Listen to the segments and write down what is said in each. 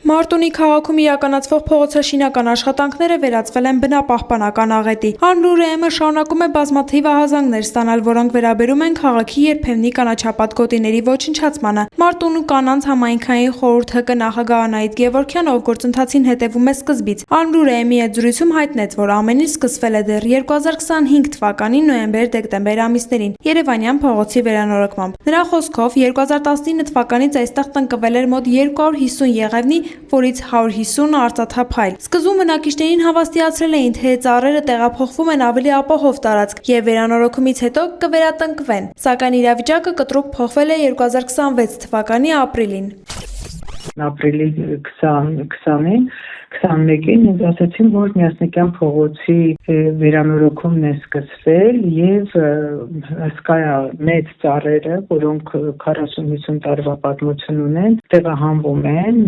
Մարտունի քաղաքում իրականացվող փողոցաշինական աշխատանքները վերածվել են բնապահպանական աղետի։ Անրուրեմը շարունակում է բազմաթիվ ահազանգներ ստանալ, որոնք վերաբերում են քաղաքի երբեմնի կանաչապատ գոտիների ոչնչացմանը։ Մարտունու կանանց համայնքային խորհուրդ ՀԿ նախագահ Անահիտ Գևորգյանը, ով գործընթացին հետևում է սկզբից, Անրուրեմի հետ զրույցում հայտնեց, որ ամեն ինչ սկսվել է դեռ 2025 թվականի նոյեմբեր-դեկտեմբեր ամիսներին Երևանյան փողոցի վերանորոգմամբ։ Նրա խոսքով 2019 թվականից այստեղ տնկվել էր մոտ 250 եղևնի, որից 150-ը արծաթափայլ։ Սկզբում բնակիչներին հավաստիացրել էին, թե ծառերը տեղափոխվում են ավելի ապահով տարածք եւ վերանորոգումից հետո կվերատնկվեն, սակայն իրավիճակը կտրուկ փոխվել է 2026 թվականի ապրիլին։ Ապրիլի 20-ին 21-ին ինձ ասացին, որ Միասնիկյան փողոցի վերանորոգումն է սկսվել եւ հսկա մեծ ծառերը, որոնք 40-50 տարվա պատմություն ունեն, տեղահանվում են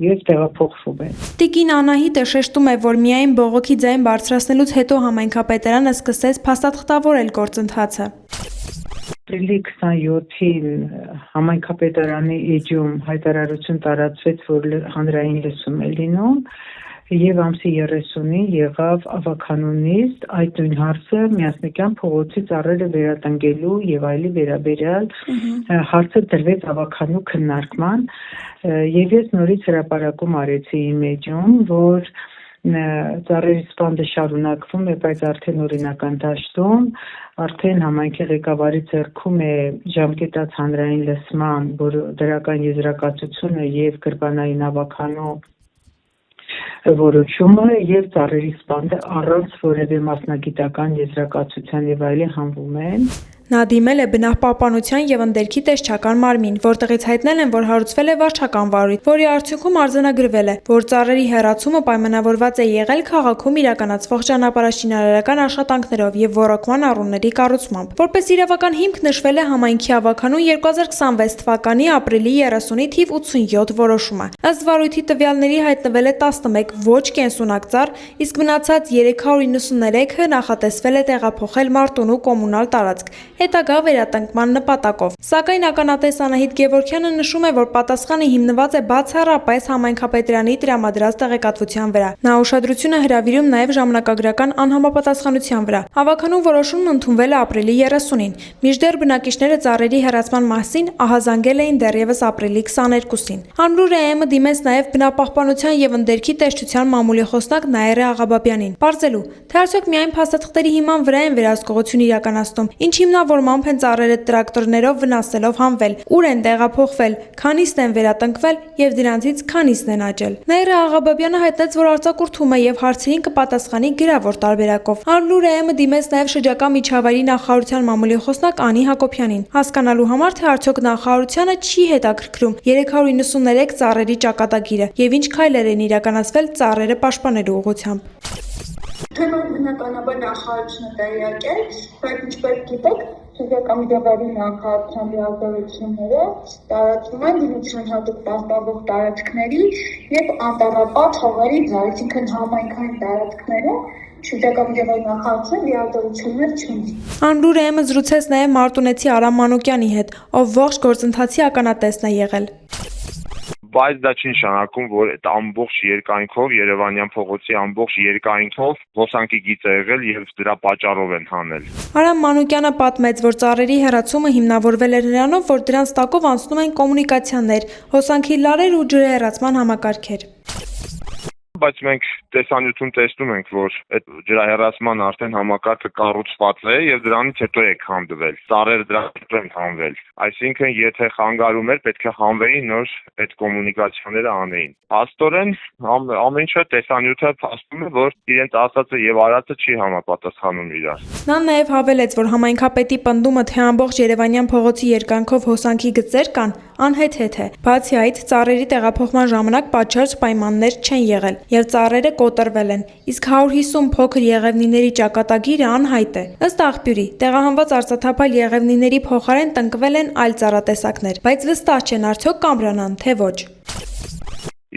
եւ տեղափոխվում են։ Տիկին Անահիտը շեշտում է, որ միայն բողոքի ձայն բարձրացնելուց հետո համայնքապետարանը սկսեց փաստաթղթավորել գործընթացը։ Ապրիլի 27-ին համայնքապետարանի էջում հայտարարություն տարածվեց, որ հանրային լսում է լինում, եւ ամսի 30-ին եղավ ավականունիստ այդ նույն հարցը Միասնիկյան փողոցի ծառերը վերատնկելու եւ այլի վերաբերյալ հարցը դրվեց ավականու քննարկման, եւ ես նորից հրապարակում արեցի իմ էջում, որ ծառերի սպանդը շարունակվում է, բայց արդեն օրինական դաշտում, արդեն համայնքի ղեկավարի ձեռքում է ժամկետած հանրային լսման դրական եզրակացությունը եւ գրպանային ավականու որոշումը եւ ծառերի սպանդը առանց որևէ մասնագիտական եզրակացության եւ այլի հանվում են։ Նա դիմել է բնապահպանության եւ ընդերքի տեսչական մարմին, որտեղից հայտնել են, որ հարուցվել է վարչական վարույթ, որի արդյունքում արձանագրվել է, որ ծառերի հեռացումը պայմանավորված է եղել քաղաքում իրականացվող ճանապարհաշինարարական աշխատանքներով եւ ոռոգման առունների կառուցմամբ։ Որպես իրավական հիմք նշվել է համայնքի ավականու 2026 թվականի ապրիլի 30-ի թիվ 87 որոշումը։ Ըստ վարույթի տվյալների հայտնվել է 11 ոչ կենսունակ ծառ, իսկ մնացած 393-ը նախատեսվել է տեղափոխել Մարտունու կոմունալ տարածք հետագա վերատնկման նպատակով։ Սակայն ականատես Անահիտ Գևորգյանը նշում է, որ պատասխանը հիմնված է բացառապես համայնքապետարանի տրամադրած տեղեկատվության վրա։ Նա ուշադրություն է հրավիրում նաև ժամանակագրական անհամապատասխանության վրա։ Ավականու որոշումն ընդունվել է ապրիլի 30-ին, մինչդեռ բնակիչները ծառերի հեռացման մասին ահազանգել էին դեռևս ապրիլի 22-ին։ Անրուրեմը դիմեց նաև բնապահպանության եւ ընդերքի տեսչության մամուլի խոսնակ Նաիրա Աղաբաբյանին, պարզելու, թե արդյոք միայն փաստաթղթերի հիման վրա են վերահսկողություն իրականացնում, ինչ հիմնավորմամբ են ծառերը տրակտորներով վնասելով հանվել, ուր են տեղափոխվել, քանիսն են վերատնկվել եւ դրանցից քանիսն են աճել։ Նաիրա Աղաբաբյանը հայտնեց, որ արձակուրդում է եւ հարցերին կպատասխանի գրավոր տարբերակով։ Անրուրեմը դիմեց նաեւ շրջակա միջավայրի նախարարության մամուլի խոսնակ Անի Հակոբյանին, հասկանալու համար, թե արդյոք նախարարությանը չի հետաքրքրում 393 ծառերի ճակատագիրը եւ ինչ քայլեր են իրականացվել ծառերը պաշտպանելու ուղղությամբ։ Բնականաբար նախարարությունը տեղյակ է, բայց ինչպես գիտեք, շրջակա միջավայրի նախարարության լիազորությունները տարածվում են դիմության հատուկ պահպանվող տարածքների եւ անտառապատ հողերի վրա, այսինքն համայնքային տարածքներում շրջակա միջավայրի նախարարությունը լիազորություններ չունի։ Անրուրեմը զրուցեց նաեւ մարտունեցի Արամ Մանուկյանի հետ, ով ողջ գործընթացի ականատեսն է եղել։ Բայց դա չի նշանակում, որ այդ ամբողջ երկայնքով Երևանյան փողոցի ամբողջ երկայնքով հոսանքի գիծ է եղել եւ դրա պատճառով են հանել։ Արամ Մանուկյանը պատմեց, որ ծառերի հեռացումը հիմնավորվել էր նրանով, որ դրանց տակով անցնում են կոմունիկացիաներ, հոսանքի լարեր ու ջրահեռացման համակարգեր։ Բայց մենք տեսանյութում տեսնում ենք, որ այդ ջրահեռացման արդեն համակարգը կառուցված է եւ դրանից հետո է քանդվել։ Ծառերը դրանից հետո են հանվել։ Այսինքն, եթե խանգարում էր, պետք է հանվեին նոր այդ կոմունիկացիաները անեին։ Փաստորեն ամեն ինչը տեսանյութը փաստում է, որ իրենց ասածը եւ արածը չի համապատասխանում իրար։ Նա նաեւ հավելեց, որ համայնքապետի պնդումը, թե ամբողջ Երևանյան փողոցի երկայնքով հոսանքի գծեր կան, անհեթեթ է։ Բացի այդ, ծառերի տեղափոխման ժամանակ պատշաճ պայմաններ չեն եղել եւ ծառերը կոտրվել են, իսկ 150 փոքր եղևնիների ճակատագիրը անհայտ է։ Ըստ աղբյուրի, տեղահանված արծաթափայլ եղևնիների փոխարեն տնկվել են այլ ծառատեսակներ, բայց վստահ չեն արդյոք կամրանան, թե ոչ։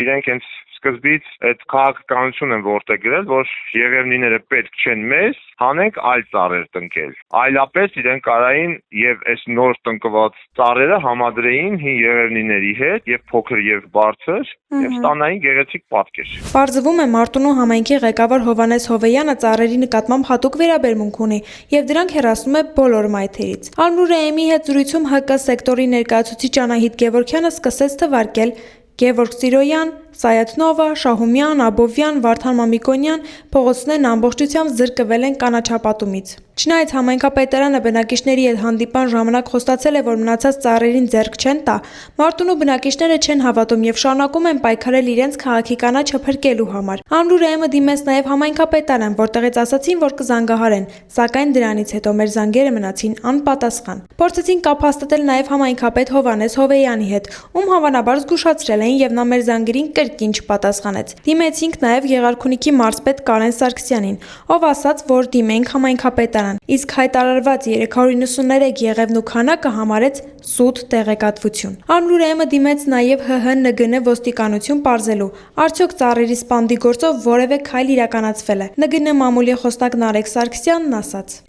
Իրենք հենց սկզբից այդ քաղաքականությունն են որտեղ գրել, որ Եղևնիները պետք չեն մեզ, հանենք այլ ծառեր տնկել։ Այլապես իրենք կարային եւ այս նոր տնկված ծառերը համադրեին հին Եղևնիների հետ եւ փոքր եւ բարձր եւ ստանային գեղեցիկ պատկեր։ Պարզվում է Մարտունու համայնքի ղեկավար Հովհաննես Հովեյանը ծառերի նկատմամբ հատուկ վերաբերմունք ունի եւ դրանք հեռացնում է բոլոր մայթերից։ Ալնուր-ԷՄ-ի հետ զրույցում ՀԿ սեկտորի ներկայացուցիչ Անահիտ Գևորգյանը սկսեց թվարկել Գևորգ Սիրոյան, Սայաթնովա, Շահումյան, Աբովյան, Վարդան Մամիկոնյան փողոցներն ամբողջությամբ զրկվել են կանաչապատումից։ Չնայած համայնքապետարանը բնակիչների հետ հանդիպան ժամանակ խոստացել է, որ մնացած ծառերին ձեռք չեն տա, Մարտունու բնակիչները չեն հավատում եւ շարունակում են պայքարել իրենց քաղաքի կանաչը փրկելու համար։ Ալնուր-ԷՄ-ը դիմեց նաեւ համայնքապետարան, որտեղից ասացին, որ կզանգահարեն, սակայն դրանից հետո մեր զանգերը մնացին անպատասխան։ Փորձեցին կապ հաստատել նաեւ համայնքապետ Հովհաննես Հովեյանի հետ, ում հավանաբար զգուշացրել էին եւ նա մեր զանգերին կրկին չպատասխանեց։ Դիմեցինք նաեւ Եղարքունիքի մարզպետ Կարեն Սարգսյանին, ով ասաց, որ դիմենք համայնքապետարան, իսկ հայտարարված 393 եղևնու քանակը համարեց սուտ տեղեկատվություն։ Ալնուր-ԷՄ-ը դիմեց նաեւ ՀՀ-ՆԳՆ ոստիկանություն պարզելու, արդյոք ծառերի սպանդի գործով որևէ քայլ իրականացվել է։ ՆԳՆ մամուլի խոսնակ Նարեկ Սարգսյանն ասաց.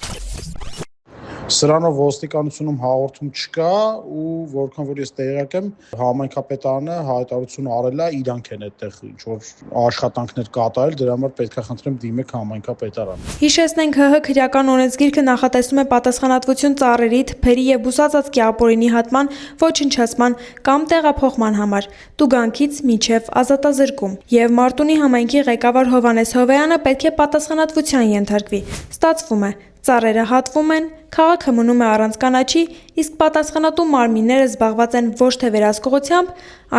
Սրանով ոստիկանությունում հաղորդում չկա ու որքան որ ես տեղյակ եմ, համայնքապետարանը հայտարարություն արել է, իրանք են այդտեղ ինչ որ աշխատանքներ կատարել, դրա համար պետք է խնդրեմ դիմեք համայնքապետարան։ Հիշեցնենք, ՀՀ քրեական օրենսգիրքը նախատեսում է պատասխանատվություն ծառերի, թփերի եւ բուսածածկի ապօրինի հատման, ոչնչացման կամ տեղափոխման համար, տուգանքից մինչեւ ազատազրկում։ Եվ Մարտունի համայնքի ղեկավար Հովհաննես Հովեյանը պետք է պատասխանատվության ենթարկվի։ Ստացվում է, ծառերը հատվում են, քաղաքը մնում է առանց կանաչի, իսկ պատասխանատու մարմինները զբաղված են ոչ թե վերահսկողությամբ,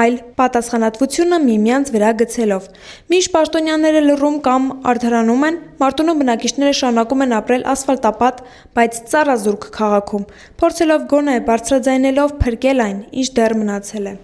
այլ պատասխանատվությունը միմյանց վրա գցելով։ Մինչ պաշտոնյաները լռում կամ արդարանում են, Մարտունու բնակիչները շարունակում են ապրել ասֆալտապատ, բայց ծառազուրկ քաղաքում, փորձելով գոնե բարձրաձայնելով փրկել այն, ինչ դեռ մնացել է։